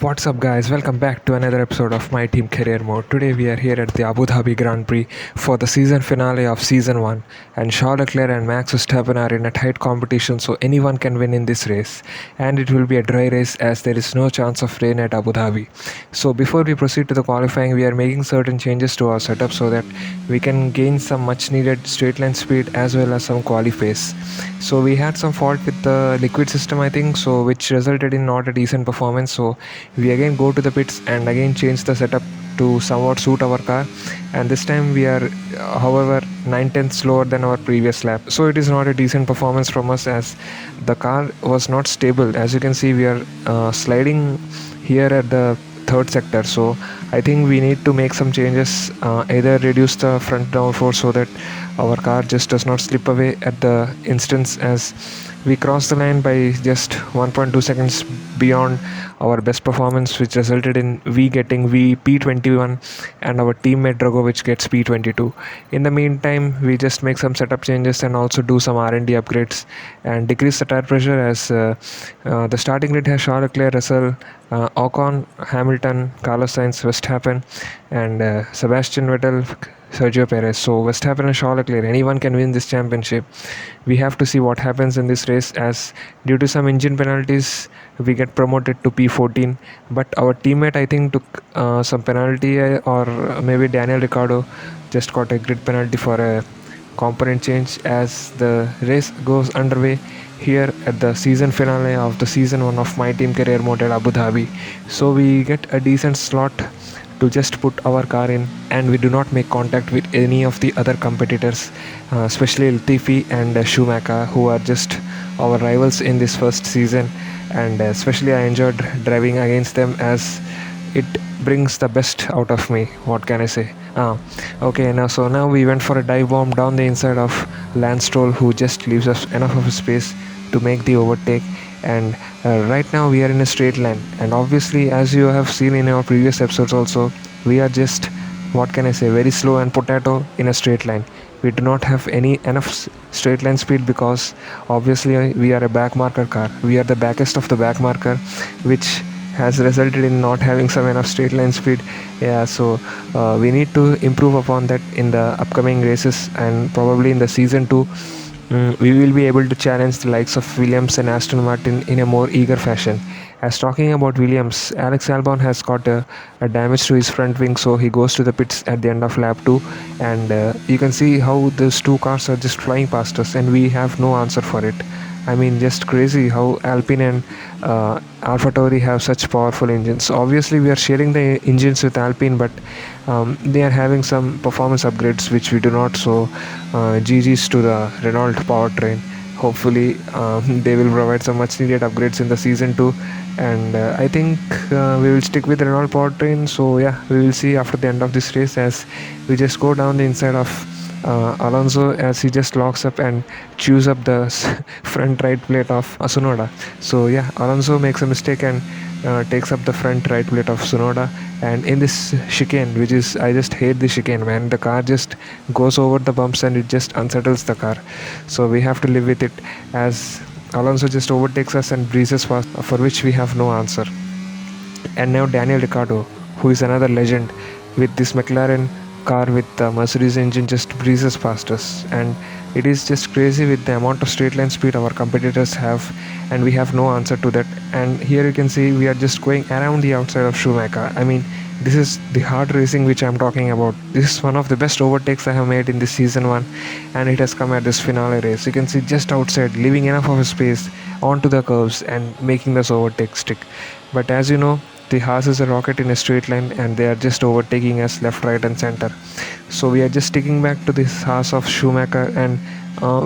What's up, guys? Welcome back to another episode of My Team Career Mode. Today, we are here at the Abu Dhabi Grand Prix for the season finale of Season 1. And Charles Leclerc and Max Verstappen are in a tight competition, so anyone can win in this race. And it will be a dry race as there is no chance of rain at Abu Dhabi. So, before we proceed to the qualifying, we are making certain changes to our setup so that we can gain some much needed straight line speed as well as some quali pace. So, we had some fault with the liquid system, I think, so which resulted in not a decent performance. So, we again go to the pits and again change the setup to somewhat suit our car, and this time we are however 9 tenths slower than our previous lap, so it is not a decent performance from us as the car was not stable. As you can see, we are sliding here at the third sector, so I think we need to make some changes, either reduce the front downforce so that our car just does not slip away at the instance as we crossed the line by just 1.2 seconds beyond our best performance, which resulted in we getting P21 and our teammate Dragovic gets P22. In the meantime, we just make some setup changes and also do some R&D upgrades and decrease the tire pressure as the starting grid has Charles Leclerc, Russell, Ocon, Hamilton, Carlos Sainz, Verstappen, and Sebastian Vettel, Sergio Perez. So Verstappen and Charles Leclerc, anyone can win this championship. We have to see what happens in this race as due to some engine penalties we get promoted to P14, but our teammate I think took some penalty, or maybe Daniel Ricciardo just got a grid penalty for a component change as the race goes underway here at the season finale of the season 1 of My Team Career Mode at Abu Dhabi. So we get a decent slot to just put our car in, and we do not make contact with any of the other competitors, especially Latifi and Schumacher, who are just our rivals in this first season, and especially I enjoyed driving against them as it brings the best out of me. What can I say? Okay, now we went for a dive bomb down the inside of Lance Stroll, who just leaves us enough of a space to make the overtake. And right now we are in a straight line, and obviously, as you have seen in our previous episodes also, we are just, what can I say, very slow and potato in a straight line. We do not have any enough straight line speed because obviously we are a back marker car. We are the backest of the back marker, which has resulted in not having some enough straight line speed. Yeah, so we need to improve upon that in the upcoming races, and probably in the season 2 we will be able to challenge the likes of Williams and Aston Martin in a more eager fashion. As talking about Williams, Alex Albon has got a damage to his front wing, so he goes to the pits at the end of lap 2, and you can see how those two cars are just flying past us and we have no answer for it. I mean, just crazy how Alpine and AlphaTauri have such powerful engines. Obviously, we are sharing the engines with Alpine, but they are having some performance upgrades which we do not. So, GG's to the Renault powertrain. Hopefully, they will provide some much needed upgrades in the season 2, and I think we will stick with the Renault powertrain. So, yeah, we will see after the end of this race as we just go down the inside of Alonso as he just locks up and chews up the front right plate of Tsunoda. So yeah, Alonso makes a mistake and takes up the front right plate of Tsunoda, and in this chicane, which is, I just hate the chicane, man, the car just goes over the bumps and it just unsettles the car. So we have to live with it as Alonso just overtakes us and breezes past, for which we have no answer. And now Daniel Ricciardo, who is another legend with this McLaren car with the Mercedes engine, just breezes past us, and it is just crazy with the amount of straight line speed our competitors have, and we have no answer to that. And here you can see we are just going around the outside of Schumacher. I mean, this is the hard racing which I'm talking about. This is one of the best overtakes I have made in this season 1, and it has come at this finale race. You can see just outside, leaving enough of a space onto the curves and making this overtake stick. But as you know, the Haas is a rocket in a straight line, and they are just overtaking us left, right, and center. So we are just sticking back to this Haas of Schumacher, and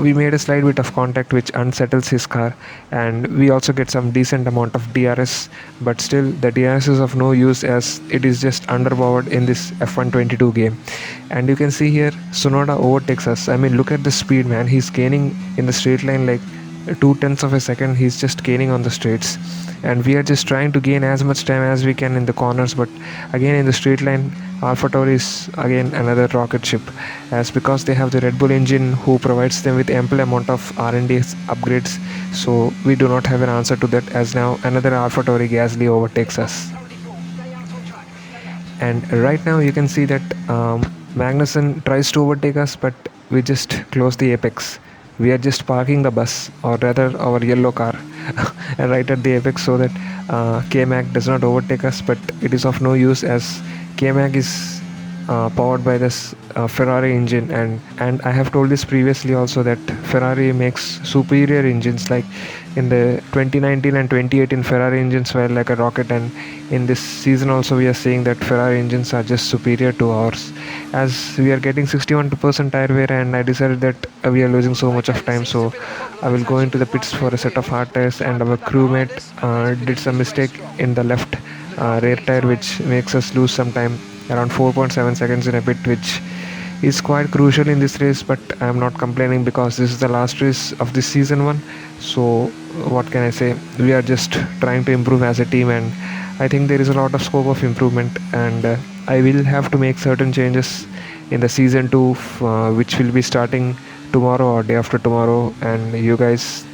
we made a slight bit of contact which unsettles his car, and we also get some decent amount of DRS, but still the DRS is of no use as it is just underpowered in this F122 game. And you can see here Tsunoda overtakes us. I mean, look at the speed, man. He's gaining in the straight line like 2/10 of a second. He's just gaining on the straights, and we are just trying to gain as much time as we can in the corners, but again in the straight line AlphaTauri is again another rocket ship, as because they have the Red Bull engine who provides them with ample amount of R&D upgrades. So we do not have an answer to that, as now another AlphaTauri Gasly overtakes us. And right now you can see that Magnussen tries to overtake us, but we just close the apex. We are just parking the bus, or rather our yellow car, right at the apex, so that K-Mag does not overtake us. But it is of no use, as K-Mag is powered by this Ferrari engine, and I have told this previously also, that Ferrari makes superior engines. Like in the 2019 and 2018, Ferrari engines were like a rocket, and in this season also we are seeing that Ferrari engines are just superior to ours. As we are getting 61% tire wear, and I decided that we are losing so much of time, so I will go into the pits for a set of hard tires. And our crewmate did some mistake in the left rear tire, which makes us lose some time, around 4.7 seconds in a pit, which is quite crucial in this race. But I am not complaining, because this is the last race of this season 1. So what can I say, we are just trying to improve as a team, and I think there is a lot of scope of improvement, and I will have to make certain changes in the season 2, which will be starting tomorrow or day after tomorrow. And you guys,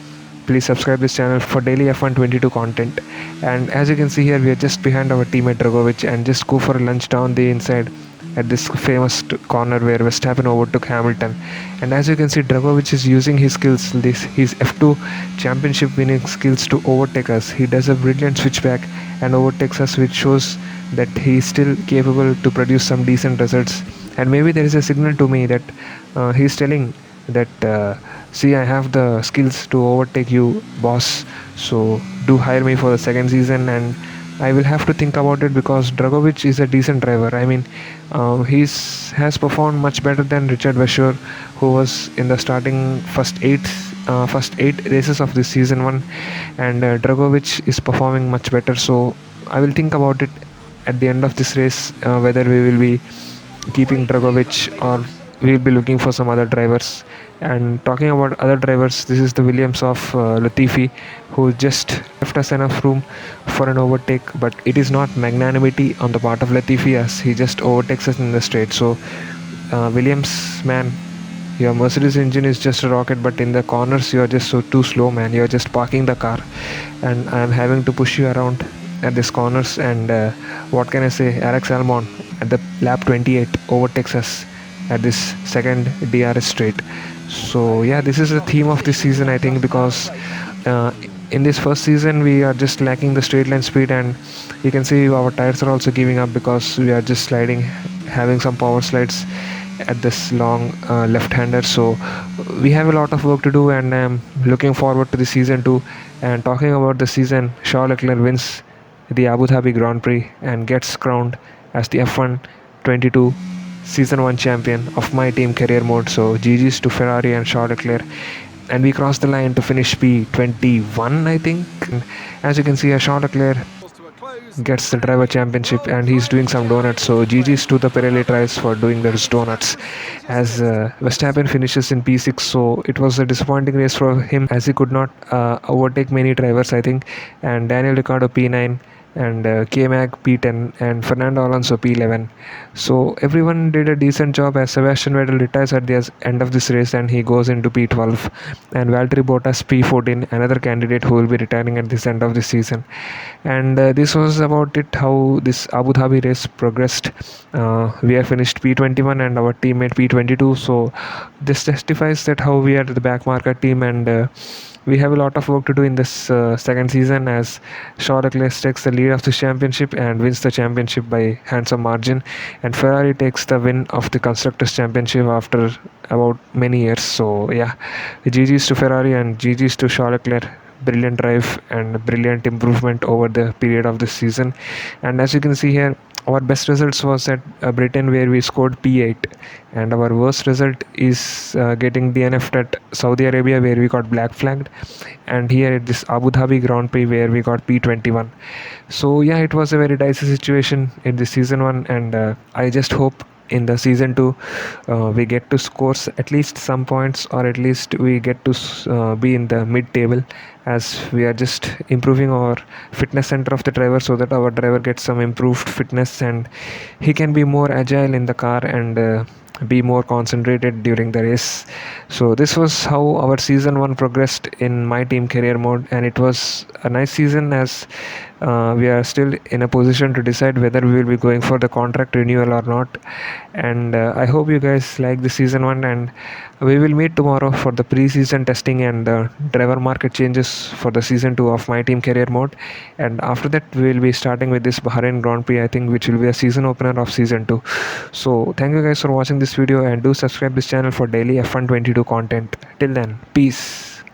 please subscribe this channel for daily F122 content. And as you can see here, we are just behind our teammate Dragovic, and just go for a lunch down the inside at this famous corner where Verstappen overtook Hamilton. And as you can see, Dragovic is using his skills, his F2 championship winning skills, to overtake us. He does a brilliant switchback and overtakes us, which shows that he is still capable to produce some decent results. And maybe there is a signal to me that he is telling that see, I have the skills to overtake you, boss, so do hire me for the second season. And I will have to think about it, because Dragovic is a decent driver. I mean, he has performed much better than Richard Vecher, who was in the starting first eight races of this season 1, and Dragovic is performing much better. So I will think about it at the end of this race, whether we will be keeping Dragovic, or we will be looking for some other drivers. And talking about other drivers, this is the Williams of Latifi, who just left us enough room for an overtake, but it is not magnanimity on the part of Latifi, as he just overtakes us in the straight. So Williams, man, your Mercedes engine is just a rocket, but in the corners you are just too slow, man. You are just parking the car, and I am having to push you around at these corners. And what can I say, Alex Albon at the lap 28 overtakes us at this second DRS straight. So yeah, this is the theme of this season, I think, because in this first season we are just lacking the straight line speed, and you can see our tires are also giving up, because we are just sliding, having some power slides at this long left-hander. So we have a lot of work to do, and I'm looking forward to the season 2. And talking about the season, Charles Leclerc wins the Abu Dhabi Grand Prix and gets crowned as the F1 22 Season 1 champion of my team career mode. So GG's to Ferrari and Charles Leclerc. And we crossed the line to finish P21, I think. And as you can see, Charles Leclerc gets the driver championship, and he's doing some donuts. So GG's to the Pirelli tries for doing those donuts. As Verstappen finishes in P6, so it was a disappointing race for him, as he could not overtake many drivers, I think. And Daniel Ricciardo P9, and K-Mag P10, and Fernando Alonso P11. So everyone did a decent job, as Sebastian Vettel retires at the end of this race, and he goes into P12, and Valtteri Bottas P14, another candidate who will be retiring at this end of this season. And this was about it, how this Abu Dhabi race progressed. We are finished P21 and our teammate P22. So this testifies that how we are the back marker team, and we have a lot of work to do in this second season, as Charles Leclerc takes the lead of the championship and wins the championship by handsome margin, and Ferrari takes the win of the Constructors' Championship after about many years. So yeah, GG's to Ferrari and GG's to Charles Leclerc. Brilliant drive and brilliant improvement over the period of this season. And as you can see here, our best results was at Britain, where we scored P8, and our worst result is getting DNF'd at Saudi Arabia, where we got black flagged, and here at this Abu Dhabi Grand Prix, where we got P21. So yeah, it was a very dicey situation in this season 1, and I just hope in the season 2 we get to score at least some points, or at least we get to be in the mid table, as we are just improving our fitness center of the driver, so that our driver gets some improved fitness and he can be more agile in the car and be more concentrated during the race. So this was how our season 1 progressed in my team career mode, and it was a nice season, as We are still in a position to decide whether we will be going for the contract renewal or not. And I hope you guys like the season 1, and we will meet tomorrow for the pre-season testing and the driver market changes for the season 2 of my team career mode. And after that we will be starting with this Bahrain Grand Prix, I think, which will be a season opener of season 2. So thank you guys for watching this video, and do subscribe this channel for daily F1 22 content. Till then, peace.